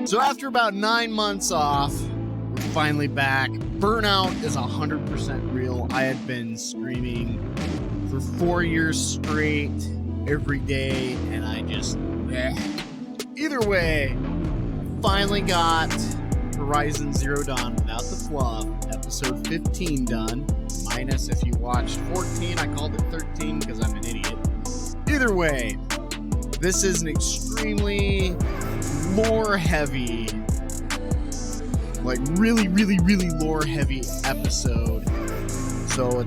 So after about 9 months off, we're finally back. Burnout is 100% real. I had been screaming for 4 years straight every day, and I just... Either way, finally got Horizon Zero Dawn without the fluff, episode 15 done. Minus if you watched 14, I called it 13 because I'm an idiot. Either way, this is an extremely lore-heavy, like really lore-heavy episode. So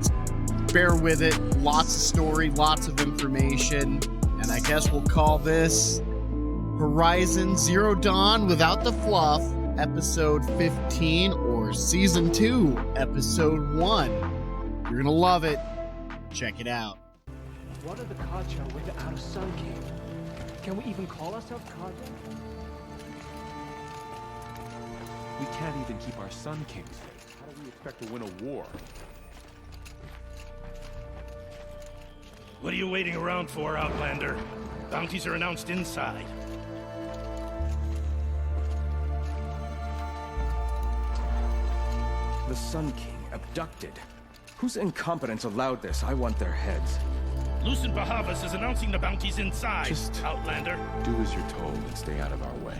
bear with it. Lots of story, lots of information, and I guess we'll call this Horizon Zero Dawn without the fluff, episode 15, or season 2, episode 1. You're gonna love it. Check it out. What are the Kaja without a Sun King? Can we even call ourselves Kaja? We can't even keep our Sun King safe. How do we expect to win a war? What are you waiting around for, Outlander? Bounties are announced inside. The Sun King abducted. Whose incompetence allowed this? I want their heads. Lucent Bahavas is announcing the bounties inside, Just Outlander. do as you're told and stay out of our way.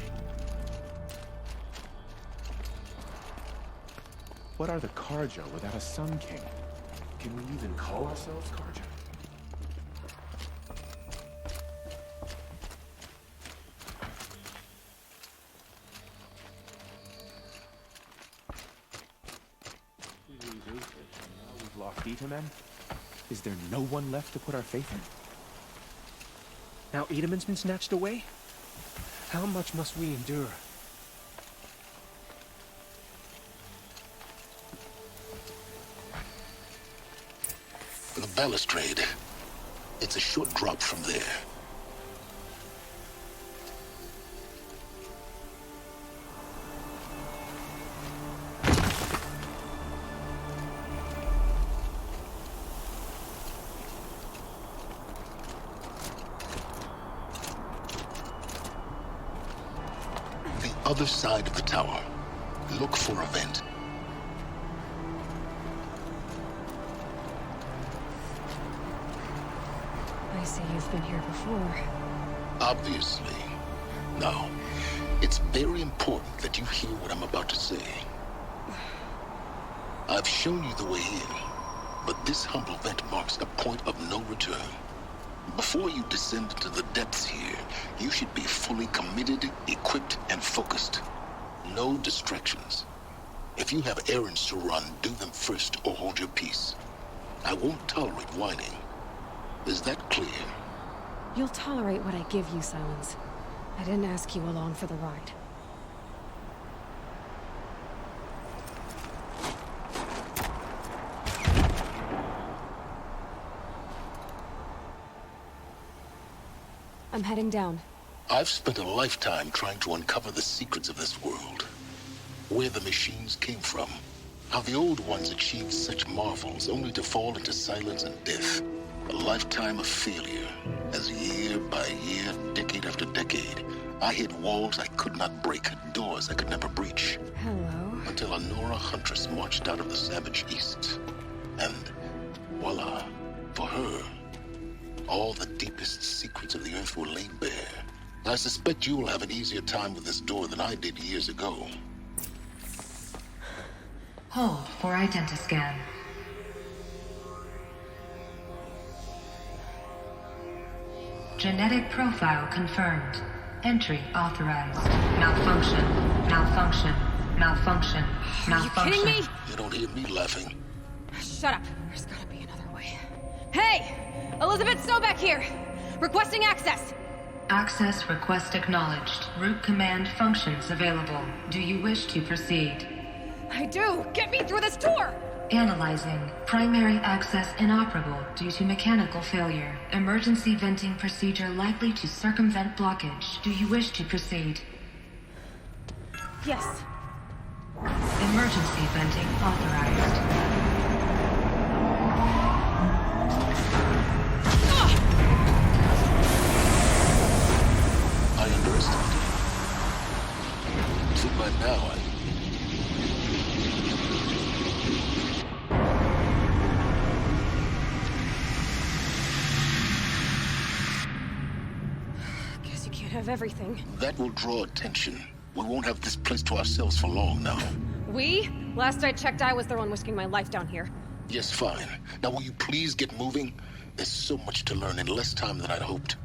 What are the Karja without a Sun King? Can we even call ourselves Karja? We've lost Itamen. Is there no one left to put our faith in? Now Edamon's been snatched away? How much must we endure? The balustrade. It's a short drop from there. The other side of the tower. Look for a vent. I see you've been here before. Obviously. Now, it's very important that you hear what I'm about to say. I've shown you the way in, but this humble vent marks a point of no return. Before you descend into the depths here, you should be fully committed, equipped, and focused. No distractions. If you have errands to run, do them first or hold your peace. I won't tolerate whining. Is that clear? You'll tolerate what I give you, Silence. I didn't ask you along for the ride. I'm heading down. I've spent a lifetime trying to uncover the secrets of this world. Where the machines came from. How the old ones achieved such marvels only to fall into silence and death. A lifetime of failure. As year by year, decade after decade, I hit walls I could not break, doors I could never breach. Hello. Until a Nora huntress marched out of the savage east. And voila, for her, all the deepest secrets of the earth were laid bare. I suspect you will have an easier time with this door than I did years ago. Hold for identiscan. Genetic profile confirmed. Entry authorized. Malfunction. Malfunction. Malfunction. Malfunction. Are you kidding me? You don't hear me laughing. Shut up. There's gotta be another way. Hey! Elizabeth Sobek here! Requesting access! Access request acknowledged. Root command functions available. Do you wish to proceed? I do! Get me through this door! Analyzing. Primary access inoperable due to mechanical failure. Emergency venting procedure likely to circumvent blockage. Do you wish to proceed? Yes. Emergency venting authorized. I underestimated. have everything. That will draw attention. We won't have this place to ourselves for long now. We? Last I checked, I was the one risking my life down here. Yes, fine. Now will you please get moving? There's so much to learn in less time than I'd hoped.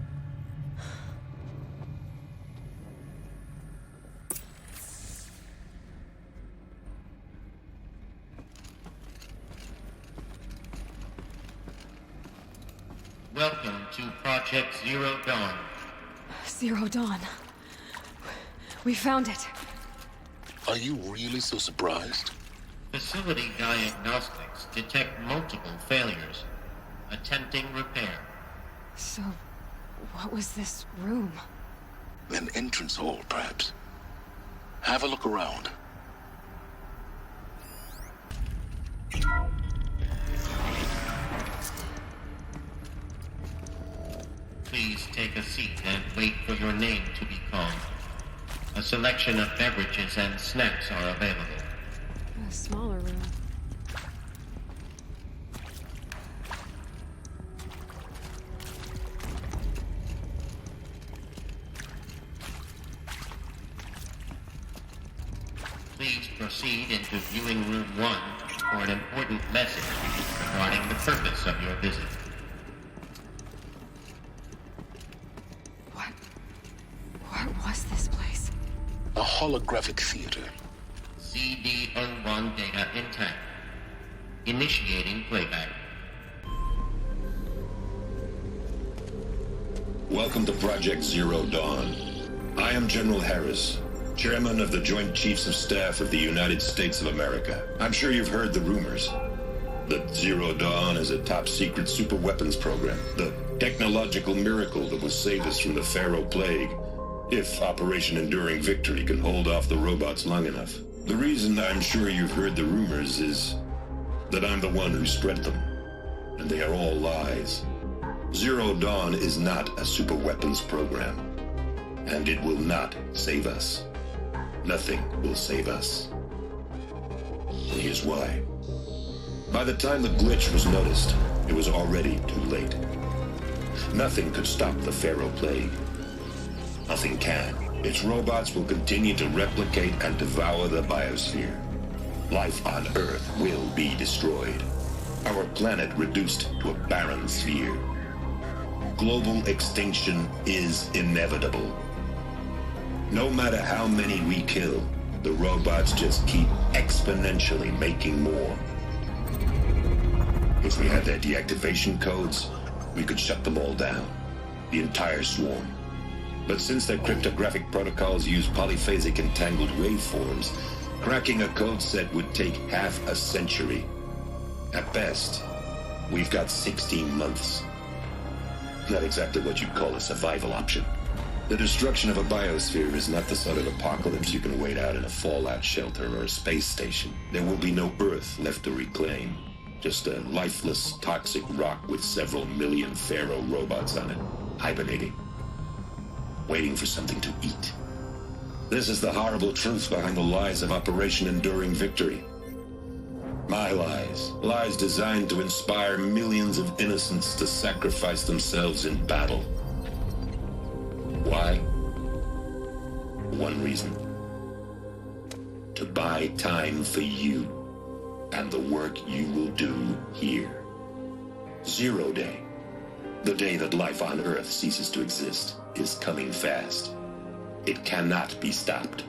Welcome to Project Zero Dawn. Zero Dawn. We found it. Are you really so surprised? Facility diagnostics detect multiple failures. Attempting repair. So, what was this room? An entrance hall, perhaps. Have a look around. Please take a seat and wait for your name to be called. A selection of beverages and snacks are available. A smaller room. Please proceed into viewing room 1 for an important message regarding the purpose of your visit. What was this place? A holographic theater. CD01 data intact. Initiating playback. Welcome to Project Zero Dawn. I am General Harris, Chairman of the Joint Chiefs of Staff of the United States of America. I'm sure you've heard the rumors that Zero Dawn is a top-secret superweapons program, the technological miracle that will save us from the Pharaoh Plague, if Operation Enduring Victory can hold off the robots long enough. The reason I'm sure you've heard the rumors is that I'm the one who spread them, and they are all lies. Zero Dawn is not a superweapons program, and it will not save us. Nothing will save us. And here's why. By the time the glitch was noticed, it was already too late. Nothing could stop the Pharaoh Plague. Nothing can. Its robots will continue to replicate and devour the biosphere. Life on Earth will be destroyed. Our planet reduced to a barren sphere. Global extinction is inevitable. No matter how many we kill, the robots just keep exponentially making more. If we had their deactivation codes, we could shut them all down. The entire swarm. But since their cryptographic protocols use polyphasic entangled waveforms, cracking a code set would take half a century. At best, we've got 16 months. Not exactly what you'd call a survival option. The destruction of a biosphere is not the sort of apocalypse you can wait out in a fallout shelter or a space station. There will be no Earth left to reclaim. Just a lifeless, toxic rock with several million Pharaoh robots on it, hibernating. Waiting for something to eat. This is the horrible truth behind the lies of Operation Enduring Victory. My lies. Lies designed to inspire millions of innocents to sacrifice themselves in battle. Why? One reason. To buy time for you and the work you will do here. Zero Day. The day that life on Earth ceases to exist is coming fast. It cannot be stopped.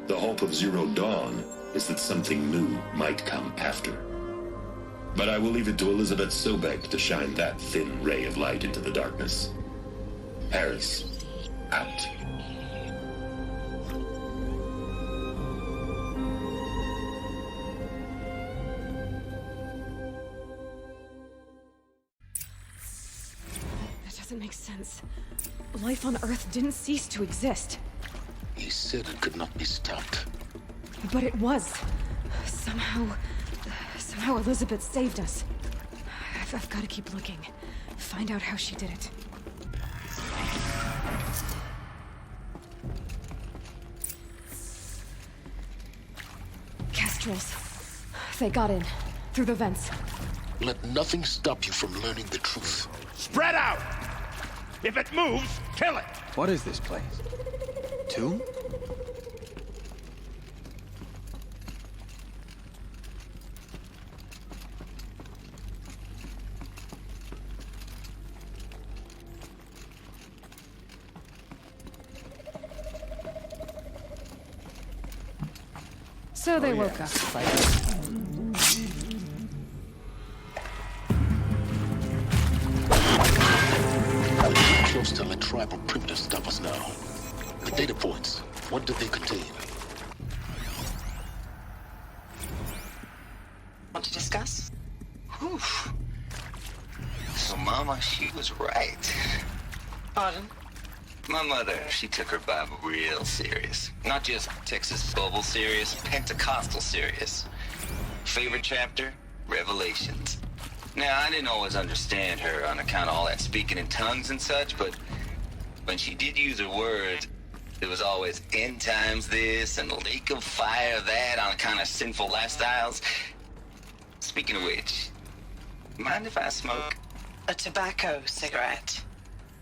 The hope of Zero Dawn is that something new might come after. But I will leave it to Elizabeth Sobek to shine that thin ray of light into the darkness. Harris, out. That doesn't make sense. Life on Earth didn't cease to exist. He said it could not be stopped. But it was. Somehow Elizabeth saved us. I've got to keep looking. Find out how she did it. Kestrels. They got in. Through the vents. Let nothing stop you from learning the truth. Spread out! If it moves, kill it! What is this place? Tomb? So they woke up. We're too close to let tribal primitives stop us now. The data points, what do they contain? Want to discuss? Whew. So, Mama, she was right. Pardon? My mother, she took her Bible real serious. Not just Texas Bible serious, Pentecostal serious. Favorite chapter? Revelations. Now, I didn't always understand her on account of all that speaking in tongues and such, but when she did use her words, it was always end times this and lake of fire that on account of sinful lifestyles. Speaking of which, mind if I smoke? A tobacco cigarette.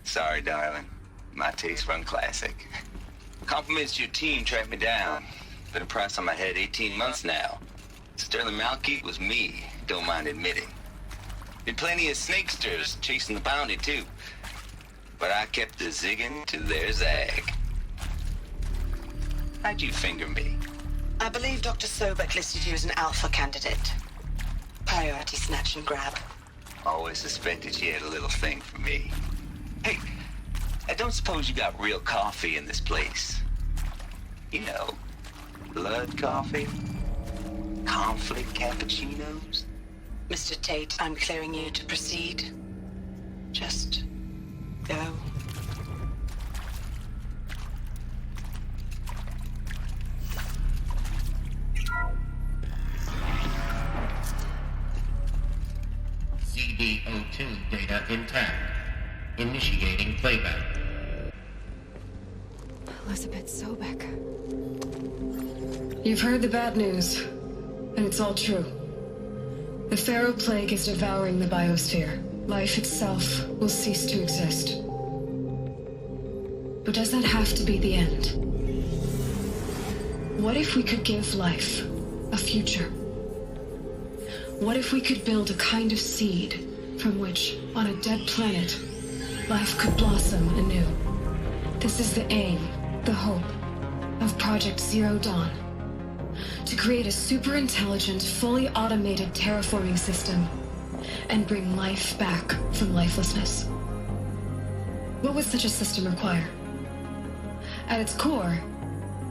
Sorry, darling. My taste run classic. Compliments to your team tracked me down. Been a price on my head 18 months now. Sterling Malkeet was me, don't mind admitting. Been plenty of snakesters chasing the bounty, too. But I kept the zigging to their zag. How'd you finger me? I believe Dr. Sobek listed you as an alpha candidate. Priority snatch and grab. Always suspected she had a little thing for me. Hey, I don't suppose you got real coffee in this place. You know, blood coffee? Conflict cappuccinos? Mr. Tate, I'm clearing you to proceed. Just go. CD02 data intact. Initiating playback. Elizabeth Sobek. You've heard the bad news, and it's all true. The Pharaoh Plague is devouring the biosphere. Life itself will cease to exist. But does that have to be the end? What if we could give life a future? What if we could build a kind of seed from which, on a dead planet, life could blossom anew? This is the aim, the hope, of Project Zero Dawn. To create a super-intelligent, fully automated terraforming system and bring life back from lifelessness. What would such a system require? At its core,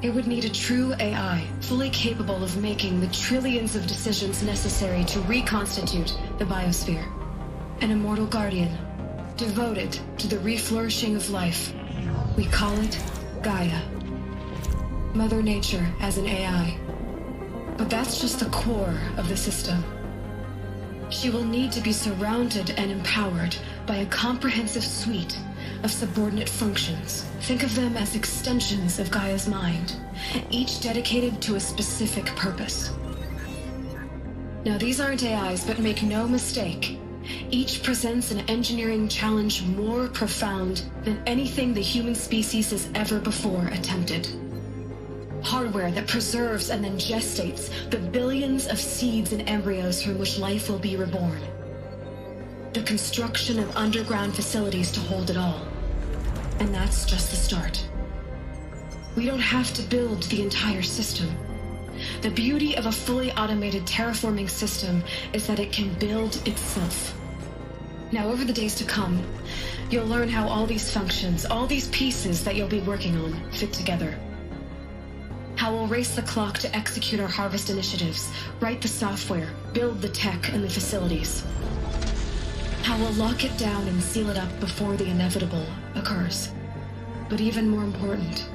it would need a true AI, fully capable of making the trillions of decisions necessary to reconstitute the biosphere. An immortal guardian, devoted to the reflourishing of life. We call it Gaia. Mother Nature as an AI. But that's just the core of the system. She will need to be surrounded and empowered by a comprehensive suite of subordinate functions. Think of them as extensions of Gaia's mind, each dedicated to a specific purpose. Now, these aren't AIs, but make no mistake, each presents an engineering challenge more profound than anything the human species has ever before attempted. Hardware that preserves and then gestates the billions of seeds and embryos from which life will be reborn. The construction of underground facilities to hold it all. And that's just the start. We don't have to build the entire system. The beauty of a fully automated terraforming system is that it can build itself. Now, over the days to come, you'll learn how all these functions, all these pieces that you'll be working on, fit together. How we'll race the clock to execute our harvest initiatives, write the software, build the tech and the facilities. How we'll lock it down and seal it up before the inevitable occurs. But even more important,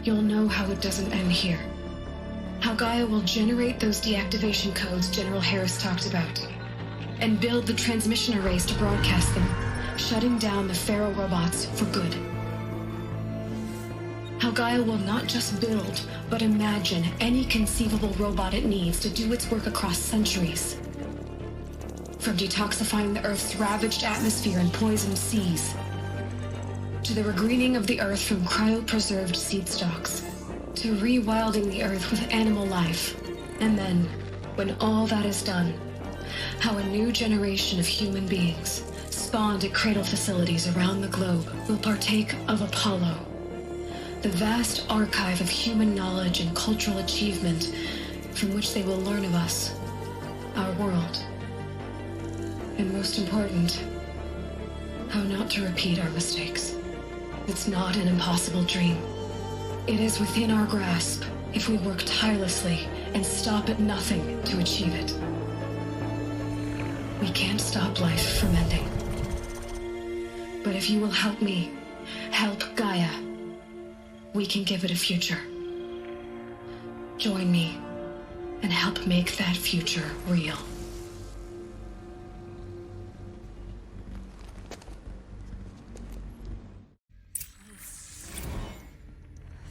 you'll know how it doesn't end here. How Gaia will generate those deactivation codes General Harris talked about, and build the transmission arrays to broadcast them, shutting down the Pharaoh robots for good. How Gaia will not just build, but imagine any conceivable robot it needs to do its work across centuries. From detoxifying the Earth's ravaged atmosphere and poisoned seas, to the regreening of the Earth from cryopreserved seed stalks, to rewilding the Earth with animal life. And then, when all that is done, how a new generation of human beings, spawned at cradle facilities around the globe, will partake of Apollo, the vast archive of human knowledge and cultural achievement from which they will learn of us, our world, and most important, how not to repeat our mistakes. It's not an impossible dream. It is within our grasp if we work tirelessly and stop at nothing to achieve it. We can't stop life from ending. But if you will help me, help Gaia, we can give it a future. Join me and help make that future real.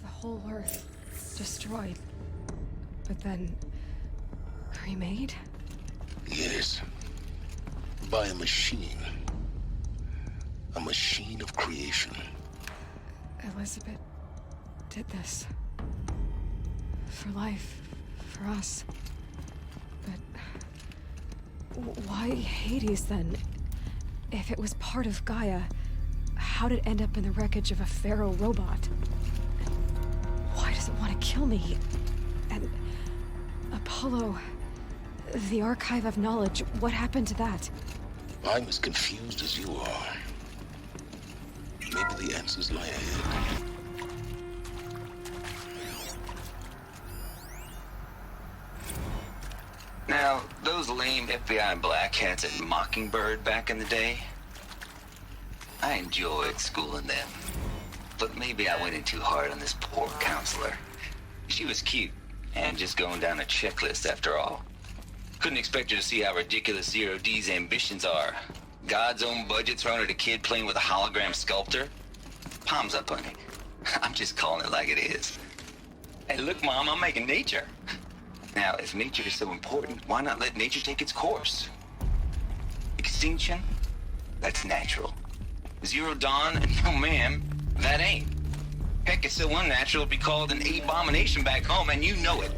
The whole Earth destroyed, but then remade? Yes. By a machine. A machine of creation. Elizabeth did this. For life. For us. But why Hades then? If it was part of Gaia, how did it end up in the wreckage of a Pharaoh robot? Why does it want to kill me? And Apollo, the archive of knowledge, what happened to that? I'm as confused as you are. Maybe the answers lie ahead. Now, those lame FBI black hats at Mockingbird back in the day, I enjoyed schooling them. But maybe I went in too hard on this poor counselor. She was cute, and just going down a checklist after all. Couldn't expect her to see how ridiculous Zero D's ambitions are. God's own budget thrown at a kid playing with a hologram sculptor? Palms up, honey. I'm just calling it like it is. Hey, look, Mom, I'm making nature. Now, if nature is so important, why not let nature take its course? Extinction? That's natural. Zero Dawn? No, ma'am, that ain't. Heck, it's so unnatural it'd be called an abomination back home, and you know it.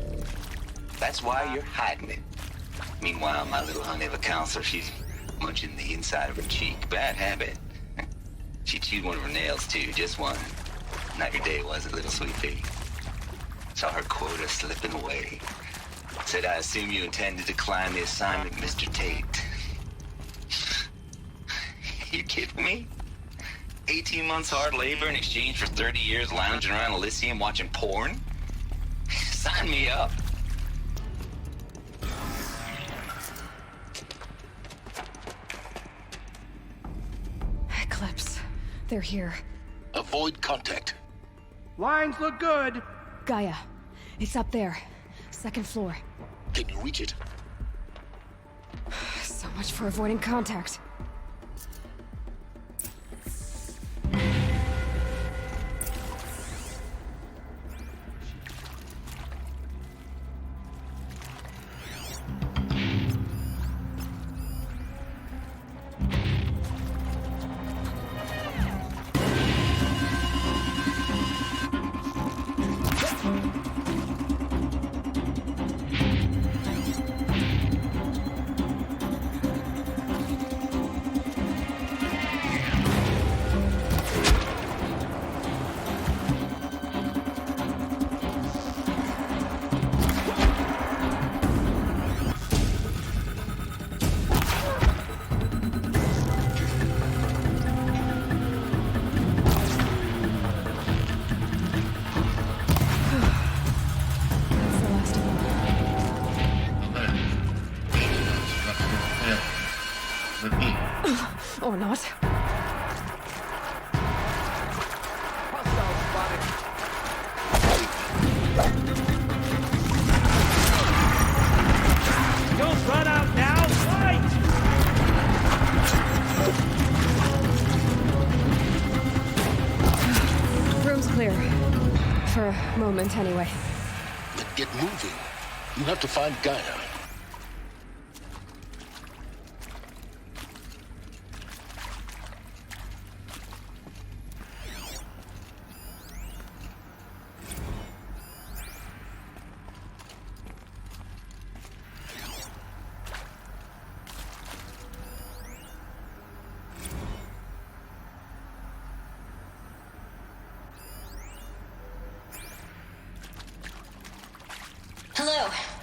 That's why you're hiding it. Meanwhile, my little honey of a counselor, she's munching the inside of her cheek. Bad habit. She chewed one of her nails, too, just one. Not your day, was it, little sweet pea? Saw her quota slipping away. Said, I assume you intend to decline the assignment, Mr. Tate. You kidding me? 18 months hard labor in exchange for 30 years lounging around Elysium watching porn? Sign me up. Eclipse. They're here. Avoid contact. Lines look good. Gaia. It's up there. Second floor. Can you reach it? So much for avoiding contact. Or not. Don't run out now! Fight! Room's clear. For a moment, anyway. Then get moving. You have to find Gaia.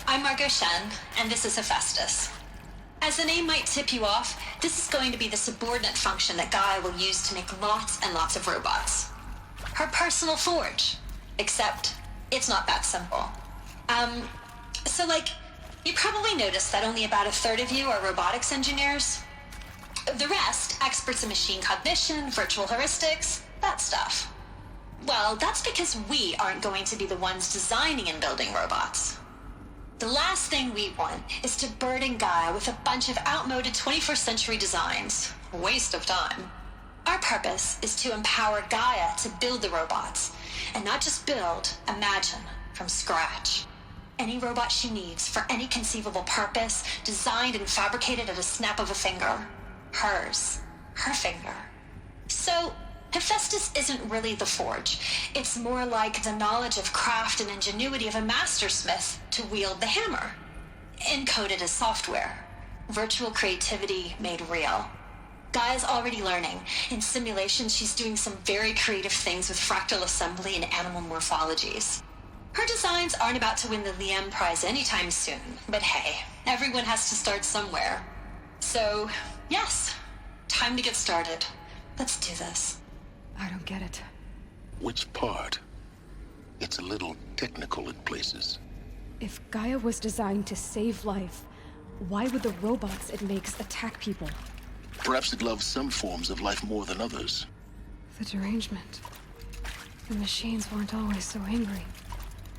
I'm Margot Shen, and this is Hephaestus. As the name might tip you off, this is going to be the subordinate function that Gaia will use to make lots and lots of robots. Her personal forge. Except, it's not that simple. You probably noticed that only about a third of you are robotics engineers. The rest, experts in machine cognition, virtual heuristics, that stuff. Well, that's because we aren't going to be the ones designing and building robots. The last thing we want is to burden Gaia with a bunch of outmoded 21st century designs. A waste of time. Our purpose is to empower Gaia to build the robots, and not just build, imagine, from scratch. Any robot she needs for any conceivable purpose, designed and fabricated at a snap of a finger. Hers. Her finger. So, Hephaestus isn't really the forge. It's more like the knowledge of craft and ingenuity of a mastersmith to wield the hammer. Encoded as software. Virtual creativity made real. Gaia's already learning. In simulation, she's doing some very creative things with fractal assembly and animal morphologies. Her designs aren't about to win the Liam Prize anytime soon, but hey, everyone has to start somewhere. So, yes, time to get started. Let's do this. I don't get it. Which part? It's a little technical in places. If Gaia was designed to save life, why would the robots it makes attack people? Perhaps it loves some forms of life more than others. The derangement. The machines weren't always so angry.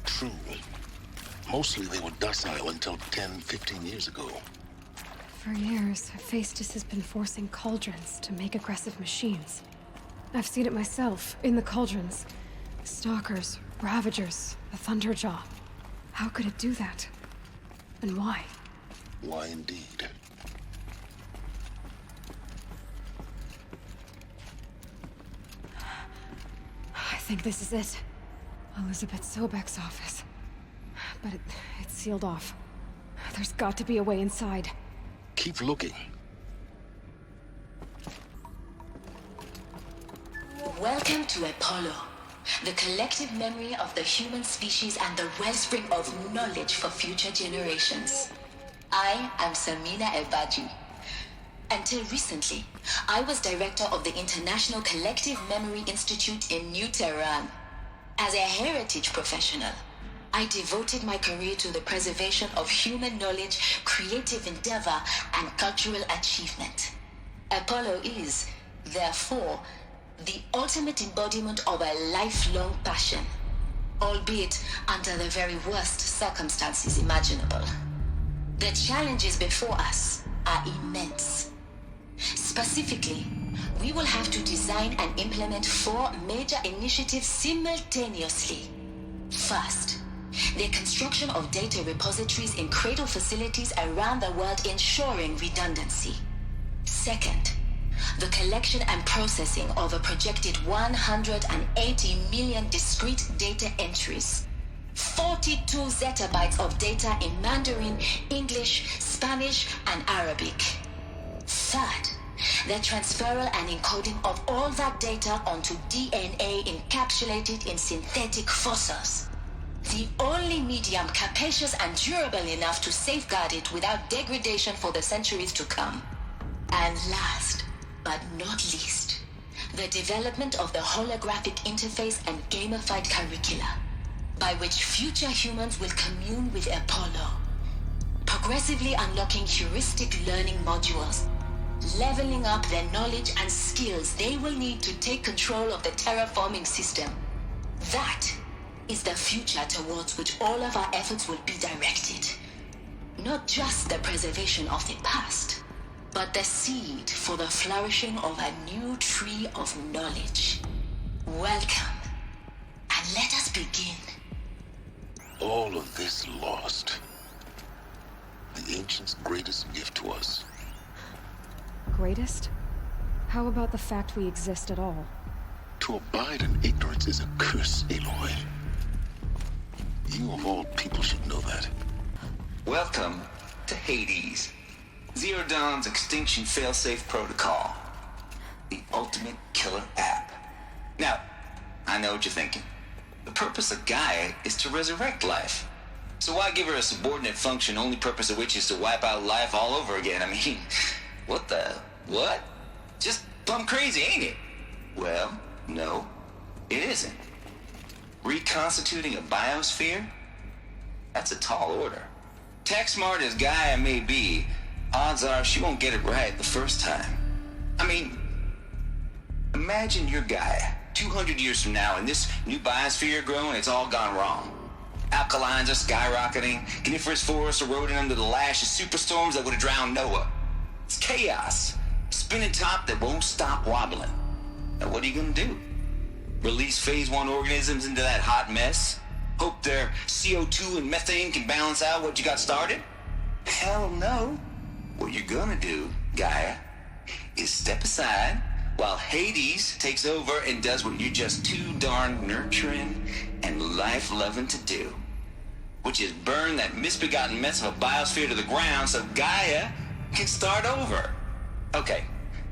True. Mostly they were docile until 10, 15 years ago. For years, Hephaestus has been forcing cauldrons to make aggressive machines. I've seen it myself, in the cauldrons. Stalkers, Ravagers, the Thunderjaw. How could it do that? And why? Why indeed? I think this is it. Elizabeth Sobek's office. But it's sealed off. There's got to be a way inside. Keep looking. Welcome to Apollo, the collective memory of the human species and the wellspring of knowledge for future generations. I am Samina Ebaji. Until recently, I was director of the International Collective Memory Institute in New Tehran. As a heritage professional, I devoted my career to the preservation of human knowledge, creative endeavor, and cultural achievement. Apollo is, therefore, the ultimate embodiment of a lifelong passion, albeit under the very worst circumstances imaginable. The challenges before us are immense. Specifically, we will have to design and implement 4 major initiatives simultaneously. First, the construction of data repositories in cradle facilities around the world, ensuring redundancy. Second, the collection and processing of a projected 180 million discrete data entries, 42 zettabytes of data in Mandarin, English, Spanish, and Arabic. Third, the transferal and encoding of all that data onto DNA encapsulated in synthetic fossils. The only medium capacious and durable enough to safeguard it without degradation for the centuries to come. And last, but not least, the development of the holographic interface and gamified curricula, by which future humans will commune with Apollo, progressively unlocking heuristic learning modules, leveling up the knowledge and skills they will need to take control of the terraforming system. That is the future towards which all of our efforts will be directed. Not just the preservation of the past, but the seed for the flourishing of a new tree of knowledge. Welcome, and let us begin. All of this lost. The ancients' greatest gift to us. Greatest? How about the fact we exist at all? To abide in ignorance is a curse, Aloy. You of all people should know that. Welcome to Hades. Zero Dawn's extinction failsafe protocol. The ultimate killer app. Now, I know what you're thinking. The purpose of Gaia is to resurrect life. So why give her a subordinate function, only purpose of which is to wipe out life all over again? I mean, what? Just plumb crazy, ain't it? Well, no, it isn't. Reconstituting a biosphere? That's a tall order. Tech smart as Gaia may be, odds are she won't get it right the first time. I mean, imagine your Gaia 200 years from now and this new biosphere you're growing, it's all gone wrong. Alkalines are skyrocketing, coniferous forests eroding under the lash of superstorms that would have drowned Noah. It's chaos, spinning top that won't stop wobbling. Now what are you gonna do? Release phase 1 organisms into that hot mess? Hope their CO2 and methane can balance out what you got started? Hell no. What you're gonna do, Gaia, is step aside while Hades takes over and does what you're just too darn nurturing and life-loving to do, which is burn that misbegotten mess of a biosphere to the ground so Gaia can start over. Okay,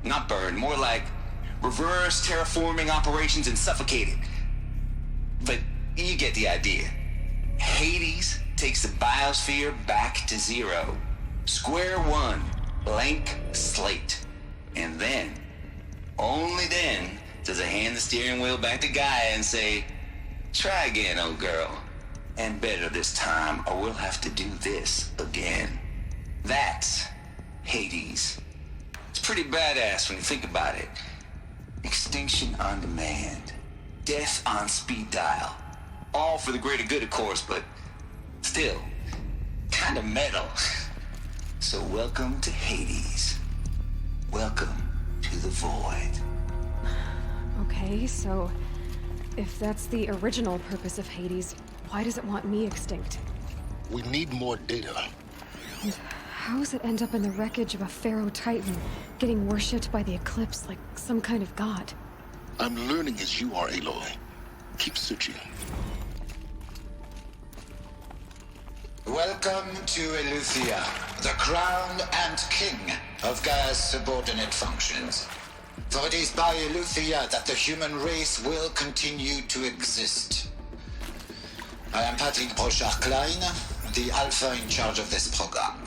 not burn, more like reverse terraforming operations and suffocate it. But you get the idea. Hades takes the biosphere back to zero. Square one, blank slate. And then, only then, does it hand the steering wheel back to Gaia and say, try again, old girl. And better this time, or we'll have to do this again. That's Hades. It's pretty badass when you think about it. Extinction on demand. Death on speed dial. All for the greater good, of course, but still, kind of metal. So welcome to Hades. Welcome to the void. Okay, so if that's the original purpose of Hades, why does it want me extinct? We need more data. And how does it end up in the wreckage of a Pharaoh Titan, getting worshipped by the Eclipse like some kind of god? I'm learning as you are, Aloy. Keep searching. Welcome to Eleuthia, the crown and king of Gaia's subordinate functions. For it is by Eleuthia that the human race will continue to exist. I am Patrick Brochard-Klein, the Alpha in charge of this program.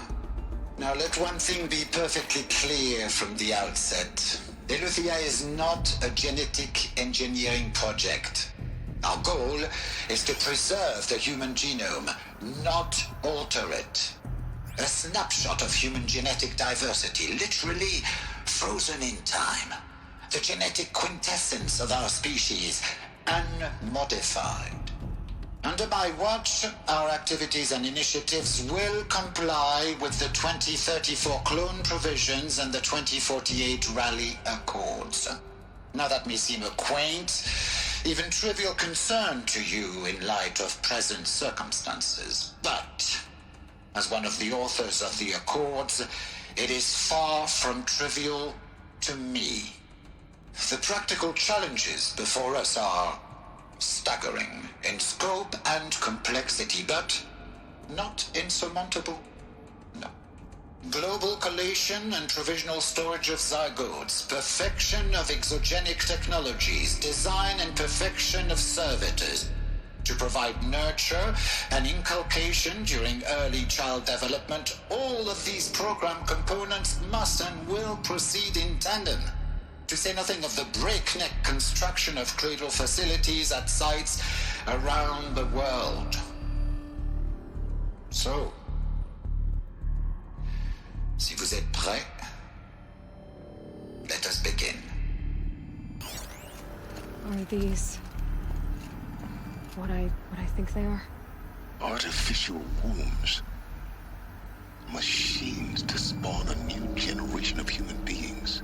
Now let one thing be perfectly clear from the outset. Eleuthia is not a genetic engineering project. Our goal is to preserve the human genome, not alter it. A snapshot of human genetic diversity, literally frozen in time. The genetic quintessence of our species, unmodified. Under my watch, our activities and initiatives will comply with the 2034 clone provisions and the 2048 Raleigh Accords. Now that may seem a quaint, even trivial concern to you in light of present circumstances. But, as one of the authors of the Accords, it is far from trivial to me. The practical challenges before us are staggering in scope and complexity, but not insurmountable. No. Global collation and provisional storage of zygotes, perfection of exogenic technologies, design and perfection of servitors to provide nurture and inculcation during early child development. All of these program components must and will proceed in tandem. To say nothing of the breakneck construction of cradle facilities at sites around the world. So, si vous êtes prêts, let us begin. Are these what I think they are? Artificial wombs. Machines to spawn a new generation of human beings.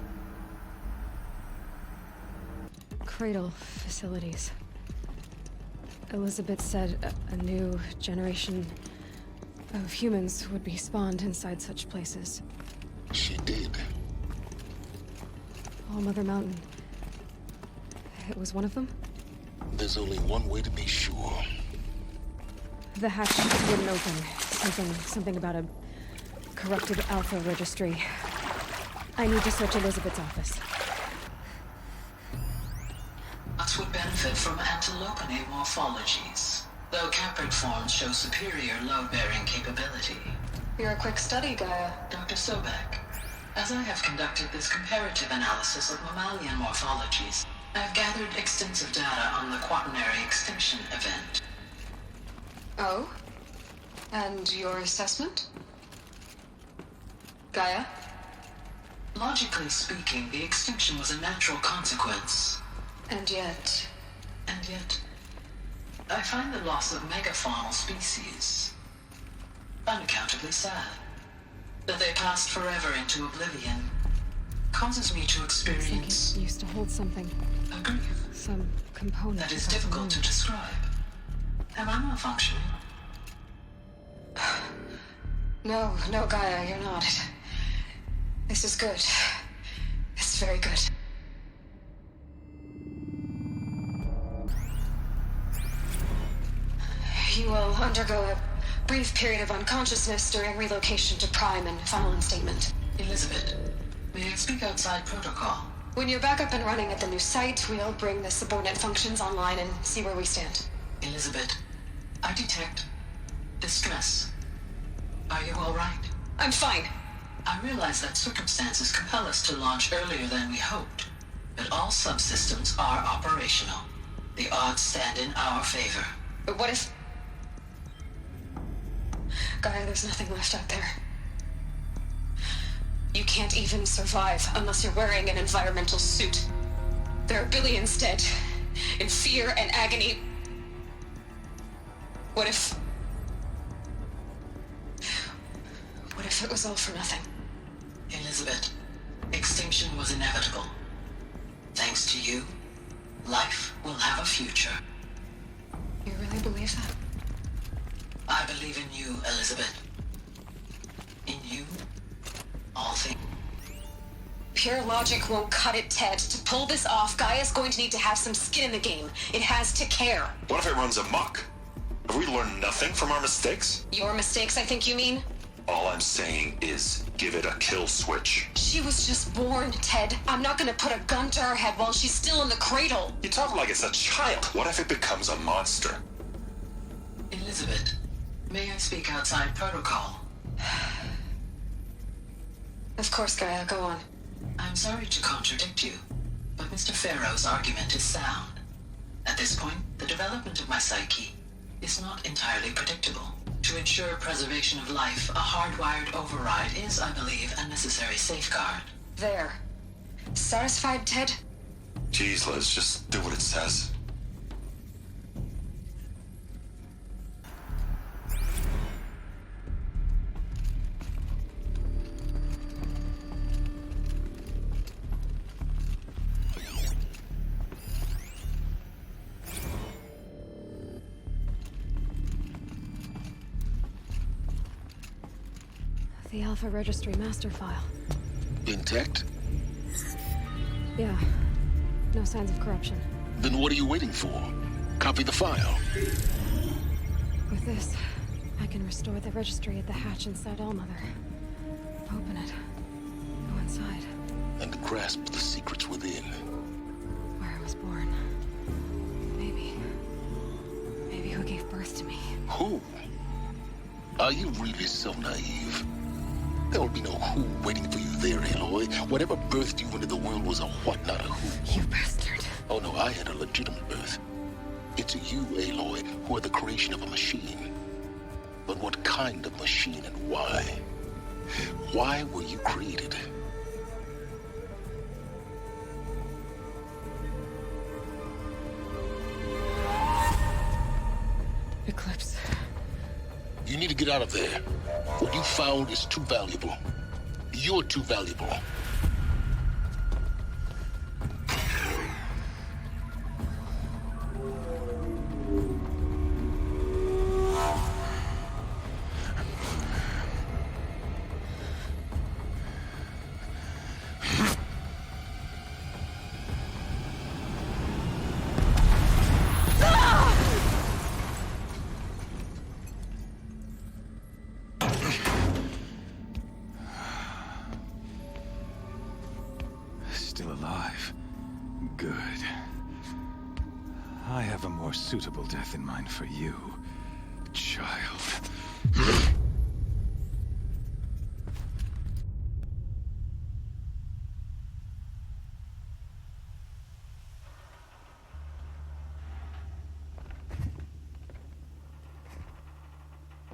Cradle facilities. Elizabeth said a new generation of humans would be spawned inside such places. She did. All Mother Mountain. It was one of them? There's only one way to be sure. The hatch wouldn't open. Something about a corrupted Alpha registry. I need to search Elizabeth's office. Us would benefit from antilopinae morphologies. though Caprid forms show superior load-bearing capability. You're a quick study, Gaia. Dr. Sobek, as I have conducted this comparative analysis of mammalian morphologies, I have gathered extensive data on the quaternary extinction event. Oh? And your assessment? Gaia? Logically speaking, the extinction was a natural consequence. And yet, I find the loss of megafaunal species unaccountably sad. That they passed forever into oblivion causes me to experience... It's like it used to hold something. A grief. Some component. That is difficult to describe. Am I malfunctioning? No, Gaia, you're not. This is good. It's very good. You will undergo a brief period of unconsciousness during relocation to Prime and final instatement. Elizabeth, may I speak outside protocol? When you're back up and running at the new site, we'll bring the subordinate functions online and see where we stand. Elizabeth, I detect distress. Are you all right? I'm fine. I realize that circumstances compel us to launch earlier than we hoped, but all subsystems are operational. The odds stand in our favor. But what if... Gaia, there's nothing left out there. You can't even survive unless you're wearing an environmental suit. There are billions dead, in fear and agony. What if it was all for nothing? Elizabeth, extinction was inevitable. Thanks to you, life will have a future. You really believe that? I believe in you, Elizabeth. In you, all things. Pure logic won't cut it, Ted. To pull this off, Gaia's going to need to have some skin in the game. It has to care. What if it runs amok? Have we learned nothing from our mistakes? Your mistakes, I think you mean? All I'm saying is, give it a kill switch. She was just born, Ted. I'm not gonna put a gun to her head while she's still in the cradle. You talk like it's a child. What if it becomes a monster? Elizabeth, may I speak outside protocol? Of course, Gaia, go on. I'm sorry to contradict you, but Mr. Farrow's argument is sound. At this point, the development of my psyche is not entirely predictable. To ensure preservation of life, a hardwired override is, I believe, a necessary safeguard. There. Satisfied, Ted? Jeez, Liz, just do what it says. The Alpha Registry master file. Intact? Yeah. No signs of corruption. Then what are you waiting for? Copy the file. With this, I can restore the registry at the hatch inside Allmother. Open it. Go inside. And grasp the secrets within. Where I was born. Maybe who gave birth to me. Who? Are you really so naive? There will be no who waiting for you there, Aloy. Whatever birthed you into the world was a what, not a who. You bastard. Oh no, I had a legitimate birth. It's you, Aloy, who are the creation of a machine. But what kind of machine and why? Why were you created? Eclipse. You need to get out of there. What you found is too valuable. You're too valuable. Still alive. Good. I have a more suitable death in mind for you. child.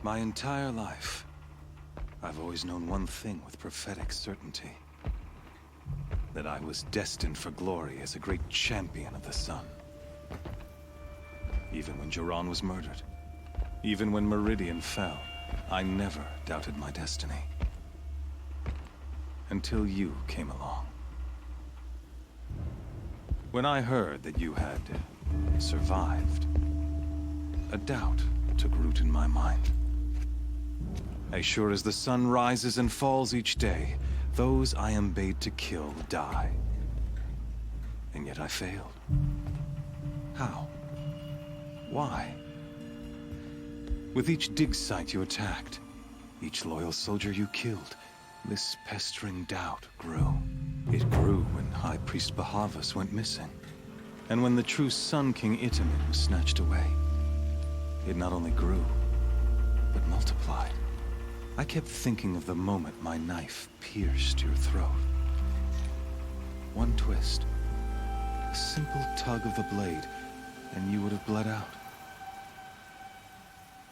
My entire life, I've always known one thing with prophetic certainty. That I was destined for glory as a great champion of the sun. Even when Jiran was murdered, even when Meridian fell, I never doubted my destiny. Until you came along. When I heard that you had survived, a doubt took root in my mind. As sure as the sun rises and falls each day, those I am bade to kill die. And yet I failed. How? Why? With each dig site you attacked, each loyal soldier you killed, this pestering doubt grew. It grew when High Priest Bahavas went missing, and when the true Sun King Itamen was snatched away. It not only grew, but multiplied. I kept thinking of the moment my knife pierced your throat. One twist, a simple tug of the blade, and you would have bled out.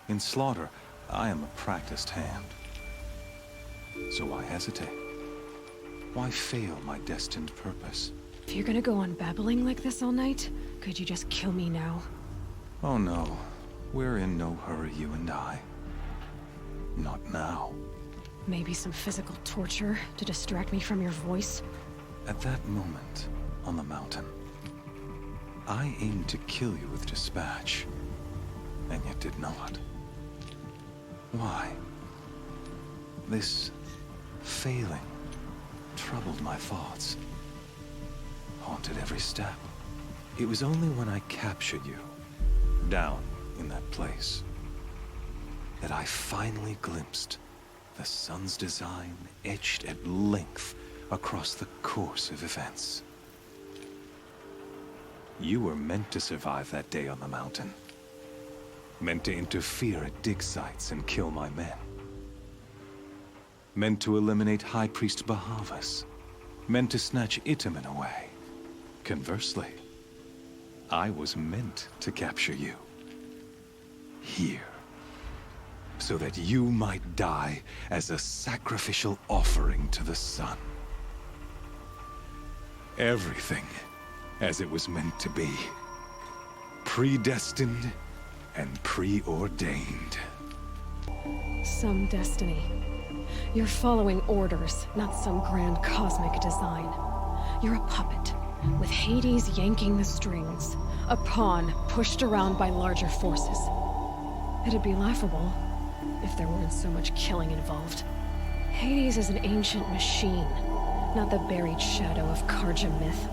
In slaughter, I am a practiced hand. So why hesitate? Why fail my destined purpose? If you're gonna go on babbling like this all night, could you just kill me now? Oh no, we're in no hurry, you and I. Not now. Maybe some physical torture to distract me from your voice? At that moment, on the mountain, I aimed to kill you with dispatch, and yet did not. Why? This failing troubled my thoughts, haunted every step. It was only when I captured you, down in that place, that I finally glimpsed the sun's design etched at length across the course of events. You were meant to survive that day on the mountain. Meant to interfere at dig sites and kill my men. Meant to eliminate High Priest Bahavas. Meant to snatch Itamen away. Conversely, I was meant to capture you. Here. So that you might die as a sacrificial offering to the sun. Everything as it was meant to be. Predestined and preordained. Some destiny. You're following orders, not some grand cosmic design. You're a puppet, with Hades yanking the strings. A pawn pushed around by larger forces. It'd be laughable if there weren't so much killing involved. Hades is an ancient machine, not the buried shadow of Karja myth.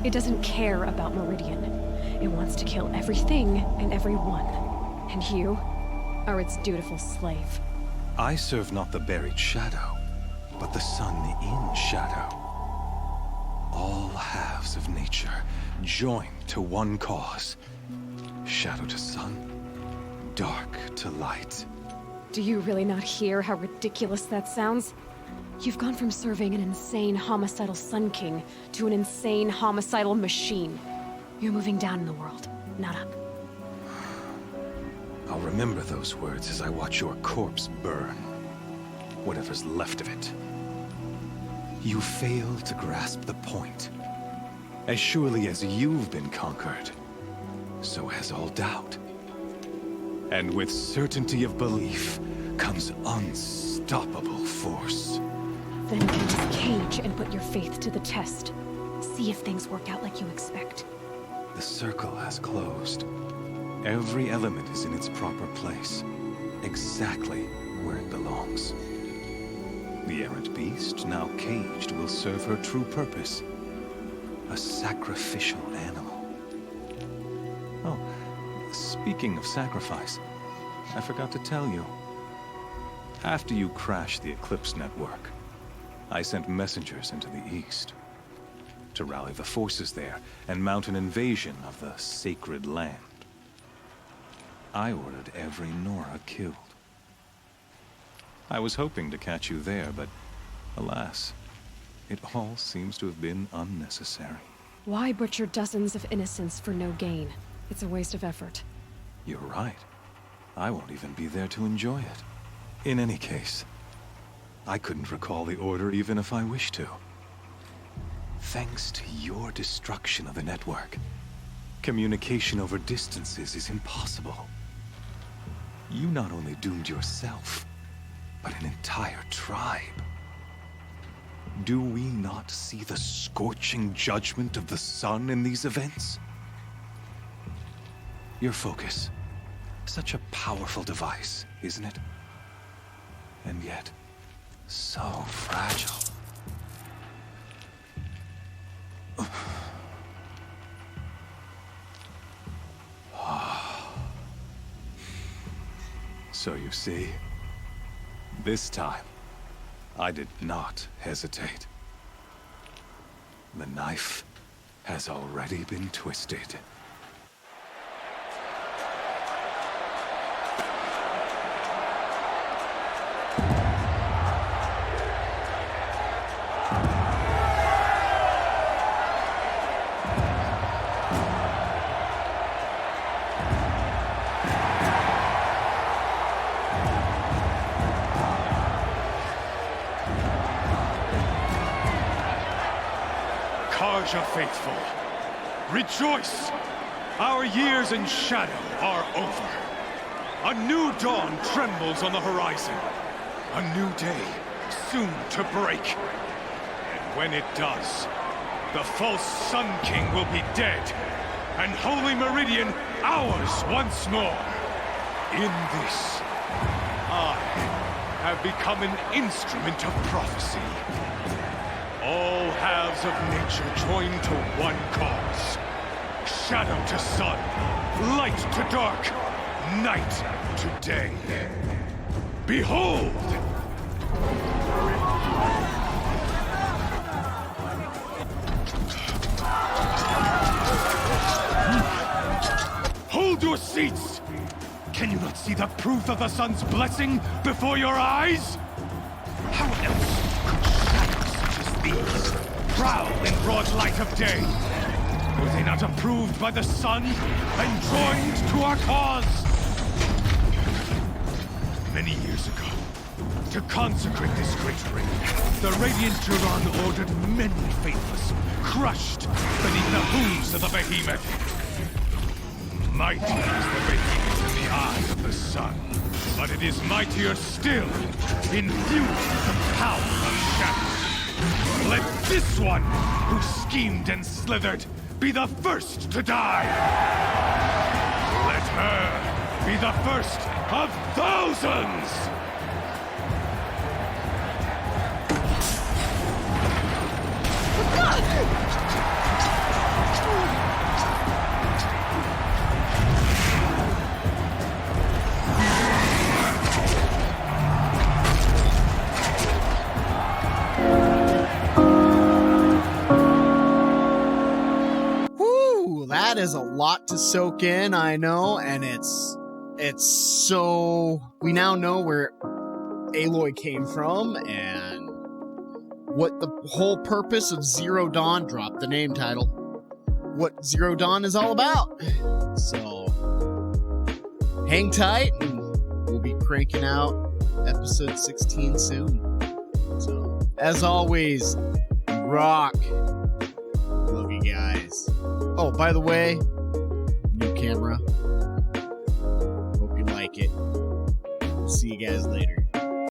It doesn't care about Meridian. It wants to kill everything and everyone. And you are its dutiful slave. I serve not the buried shadow, but the sun in shadow. All halves of nature joined to one cause. Shadow to sun, dark to light. Do you really not hear how ridiculous that sounds? You've gone from serving an insane homicidal Sun King to an insane homicidal machine. You're moving down in the world, not up. I'll remember those words as I watch your corpse burn. Whatever's left of it. You fail to grasp the point. As surely as you've been conquered, so has all doubt. And with certainty of belief comes unstoppable force. Then enter this cage and put your faith to the test. See if things work out like you expect. The circle has closed. Every element is in its proper place, exactly where it belongs. The errant beast, now caged, will serve her true purpose. A sacrificial animal. Oh, speaking of sacrifice, I forgot to tell you. After you crashed the Eclipse network, I sent messengers into the east to rally the forces there and mount an invasion of the sacred land. I ordered every Nora killed. I was hoping to catch you there, but alas, it all seems to have been unnecessary. Why butcher dozens of innocents for no gain? It's a waste of effort. You're right. I won't even be there to enjoy it. In any case, I couldn't recall the order even if I wished to. Thanks to your destruction of the network, communication over distances is impossible. You not only doomed yourself, but an entire tribe. Do we not see the scorching judgment of the sun in these events? Your focus. Such a powerful device, isn't it? And yet, so fragile. So you see, this time, I did not hesitate. The knife has already been twisted. Carja faithful, rejoice! Our years in shadow are over. A new dawn trembles on the horizon. A new day soon to break. And when it does, the false Sun King will be dead, and Holy Meridian ours once more. In this, I have become an instrument of prophecy. All halves of nature join to one cause. Shadow to sun, light to dark, night to day. Behold! Hold your seats! Can you not see the proof of the sun's blessing before your eyes? How else these prowl in broad light of day? Were they not approved by the sun and joined to our cause? Many years ago, to consecrate this great ring, the Radiant Turan ordered many faithless, crushed beneath the hooves of the behemoth. Mighty is the behemoth in the eyes of the sun, but it is mightier still, infused with the power of shadow. Let this one, who schemed and slithered, be the first to die! Let her be the first of thousands! That is a lot to soak in, I know, and it's so... We now know where Aloy came from, and what the whole purpose of Zero Dawn, drop the name title, what Zero Dawn is all about. So, hang tight, and we'll be cranking out episode 16 soon. So, as always, rock. Love you guys. Oh, by the way, new camera. Hope you like it. See you guys later.